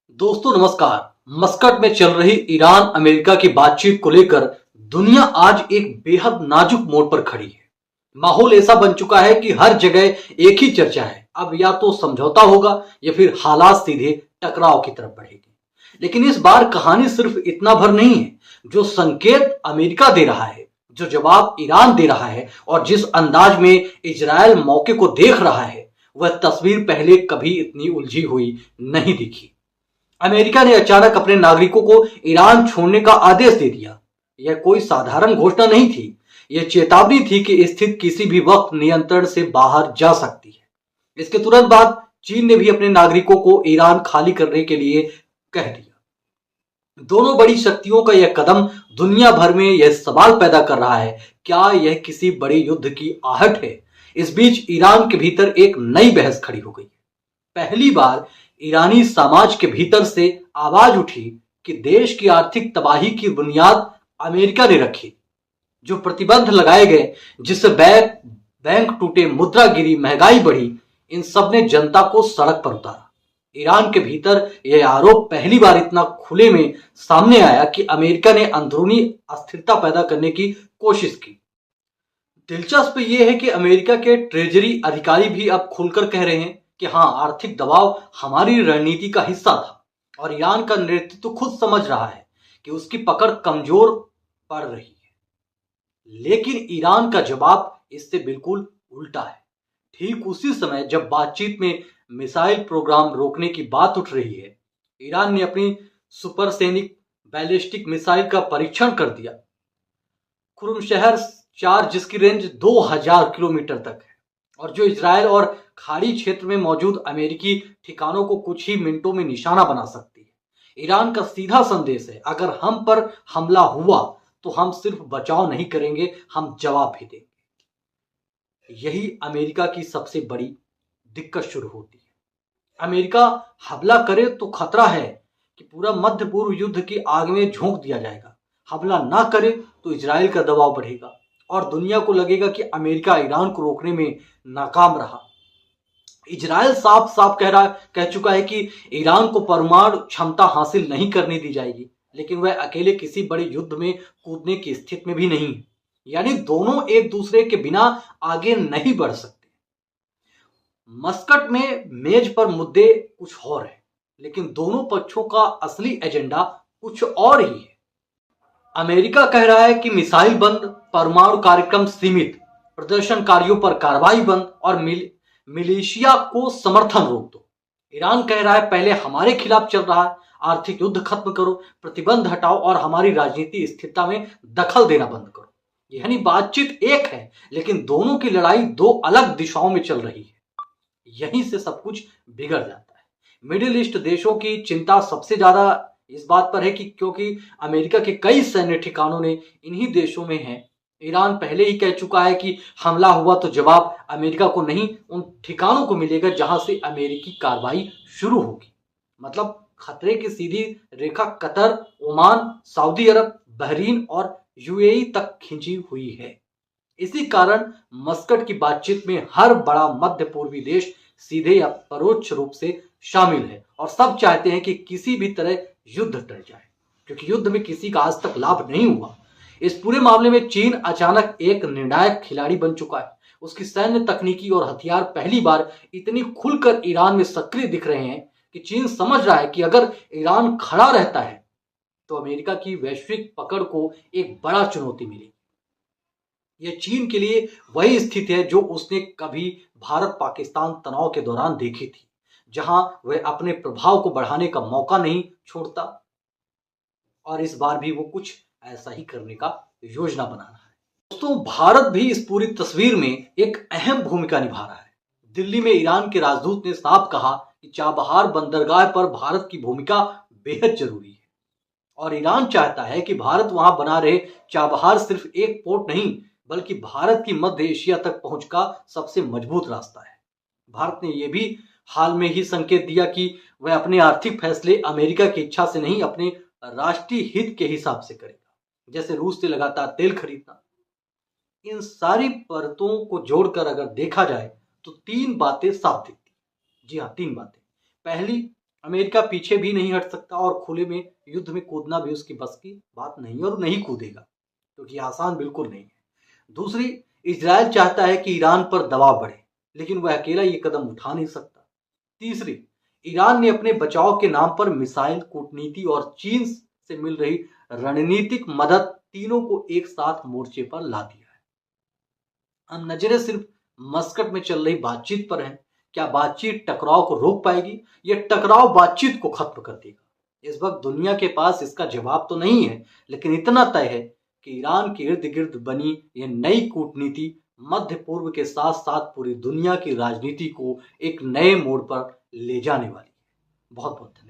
दोस्तों नमस्कार। मस्कट में चल रही ईरान अमेरिका की बातचीत को लेकर दुनिया आज एक बेहद नाजुक मोड़ पर खड़ी है। माहौल ऐसा बन चुका है कि हर जगह एक ही चर्चा है, अब या तो समझौता होगा या फिर हालात सीधे टकराव की तरफ बढ़ेगी। लेकिन इस बार कहानी सिर्फ इतना भर नहीं है। जो संकेत अमेरिका दे रहा है, जो जवाब ईरान दे रहा है और जिस अंदाज में इजरायल मौके को देख रहा है, वह तस्वीर पहले कभी इतनी उलझी हुई नहीं दिखी। अमेरिका ने अचानक अपने नागरिकों को ईरान छोड़ने का आदेश दे दिया। यह कोई साधारण घोषणा नहीं थी, यह चेतावनी थी कि स्थिति किसी भी वक्त नियंत्रण से बाहर जा सकती है। इसके तुरंत बाद चीन ने भी अपने नागरिकों को ईरान खाली करने के लिए कह दिया। दोनों बड़ी शक्तियों का यह कदम दुनिया भर में यह सवाल पैदा कर रहा है, क्या यह किसी बड़े युद्ध की आहट है। इस बीच ईरान के भीतर एक नई बहस खड़ी हो गई। पहली बार ईरानी समाज के भीतर से आवाज उठी कि देश की आर्थिक तबाही की बुनियाद अमेरिका ने रखी। जो प्रतिबंध लगाए गए, जिससे बैंक टूटे, मुद्रा गिरी, महंगाई बढ़ी, इन सब ने जनता को सड़क पर उतारा। ईरान के भीतर यह आरोप पहली बार इतना खुले में सामने आया कि अमेरिका ने अंदरूनी अस्थिरता पैदा करने की कोशिश की। दिलचस्प यह है कि अमेरिका के ट्रेजरी अधिकारी भी अब खुलकर कह रहे हैं कि हाँ, आर्थिक दबाव हमारी रणनीति का हिस्सा था और ईरान का नेतृत्व खुद समझ रहा है कि उसकी पकड़ कमजोर पड़ रही है। लेकिन ईरान का जवाब इससे बिल्कुल उल्टा है। ठीक उसी समय जब बातचीत में मिसाइल प्रोग्राम रोकने की बात उठ रही है, ईरान ने अपनी सुपरसोनिक बैलिस्टिक मिसाइल का परीक्षण कर दिया। खुर्मशहर 4, जिसकी रेंज 2000 किलोमीटर तक है और जो इजरायल और खाड़ी क्षेत्र में मौजूद अमेरिकी ठिकानों को कुछ ही मिनटों में निशाना बना सकती है। ईरान का सीधा संदेश है, अगर हम पर हमला हुआ तो हम सिर्फ बचाव नहीं करेंगे, हम जवाब भी देंगे। यही अमेरिका की सबसे बड़ी दिक्कत शुरू होती है। अमेरिका हमला करे तो खतरा है कि पूरा मध्य पूर्व युद्ध की आग में झोंक दिया जाएगा। हमला ना करे तो इजराइल का दबाव बढ़ेगा और दुनिया को लगेगा कि अमेरिका ईरान को रोकने में नाकाम रहा। इजराइल साफ साफ कह चुका है कि ईरान को परमाणु क्षमता हासिल नहीं करने दी जाएगी, लेकिन वह अकेले किसी बड़े युद्ध में कूदने की स्थिति में भी नहीं है। यानी दोनों एक दूसरे के बिना आगे नहीं बढ़ सकते। मस्कट में मेज पर मुद्दे कुछ और है, लेकिन दोनों पक्षों का असली एजेंडा कुछ और ही है। अमेरिका कह रहा है कि मिसाइल बंद, परमाणु कार्यक्रम सीमित, प्रदर्शनकारियों पर कार्रवाई बंद और मिलिशिया को समर्थन रोक दो। ईरान कह रहा है पहले हमारे खिलाफ चल रहा है, आर्थिक युद्ध खत्म करो, प्रतिबंध हटाओ और हमारी राजनीति स्थिरता में दखल देना बंद करो। यानी बातचीत एक है, लेकिन दोनों की लड़ाई दो अलग दिशाओं में चल रही है। यहीं से सब कुछ बिगड़ जाता है। मिडिल ईस्ट देशों की चिंता सबसे ज्यादा इस बात पर है कि क्योंकि अमेरिका के कई सैन्य ठिकानों ने इन्हीं देशों में हैं। ईरान पहले ही कह चुका है कि हमला हुआ तो जवाब अमेरिका को नहीं, उन ठिकानों को मिलेगा जहां से अमेरिकी कार्रवाई शुरू होगी। मतलब खतरे की सीधी रेखा कतर, ओमान, सऊदी अरब, बहरीन और यूएई तक खींची हुई है। इसी कारण मस्कट की बातचीत में हर बड़ा मध्य पूर्वी देश सीधे या परोक्ष रूप से शामिल है और सब चाहते हैं कि किसी भी तरह युद्ध टल जाए, क्योंकि युद्ध में किसी का आज तक लाभ नहीं हुआ। इस पूरे मामले में चीन अचानक एक निर्णायक खिलाड़ी बन चुका है। उसकी सैन्य तकनीकी और हथियार पहली बार इतनी खुलकर ईरान में सक्रिय दिख रहे हैं कि चीन समझ रहा है कि अगर ईरान खड़ा रहता है तो अमेरिका की वैश्विक पकड़ को एक बड़ा चुनौती मिलेगी। यह चीन के लिए वही स्थिति है जो उसने कभी भारत पाकिस्तान तनाव के दौरान देखी थी, जहां वह अपने प्रभाव को बढ़ाने का मौका नहीं छोड़ता, और इस बार भी वो कुछ ऐसा ही करने का योजना बना रहा है। दोस्तों, भारत भी इस पूरी तस्वीर में एक अहम भूमिका निभा रहा है। दिल्ली में ईरान के राजदूत ने साफ कहा कि चाबहार बंदरगाह पर भारत की भूमिका बेहद जरूरी है और ईरान चाहता है कि भारत वहां बना रहे। चाबहार सिर्फ एक पोर्ट नहीं, बल्कि भारत की मध्य एशिया तक पहुंच का सबसे मजबूत रास्ता है। भारत ने यह भी हाल में ही संकेत दिया कि वह अपने आर्थिक फैसले अमेरिका की इच्छा से नहीं, अपने राष्ट्रीय हित के हिसाब से करेगा, जैसे रूस से लगातार तेल खरीदना। इन सारी परतों को जोड़कर अगर देखा जाए तो तीन बातें साफ दिखती। जी हाँ, तीन बातें। पहली, अमेरिका पीछे भी नहीं हट सकता और खुले में युद्ध में कूदना भी उसकी बस की बात नहीं है और नहीं कूदेगा, क्योंकि आसान बिल्कुल नहीं है। दूसरी, इजरायल चाहता है कि ईरान पर दबाव बढ़े, लेकिन वह अकेला ये कदम उठा नहीं सकता। तीसरी, ईरान ने अपने बचाव के नाम पर मिसाइल, कूटनीति और चीन से मिल रही रणनीतिक मदद तीनों को एक साथ मोर्चे पर ला दिया है। अब नजरें सिर्फ मस्कट में चल रही बातचीत पर हैं। क्या बातचीत टकराव को रोक पाएगी? यह टकराव बातचीत को खत्म कर देगा। इस वक्त दुनिया के पास इसका जवाब तो नहीं है, लेकिन इतना तय है कि ईरान के इर्द गिर्द बनी यह नई कूटनीति मध्य पूर्व के साथ साथ पूरी दुनिया की राजनीति को एक नए मोड़ पर ले जाने वाली है। बहुत बहुत धन्यवाद।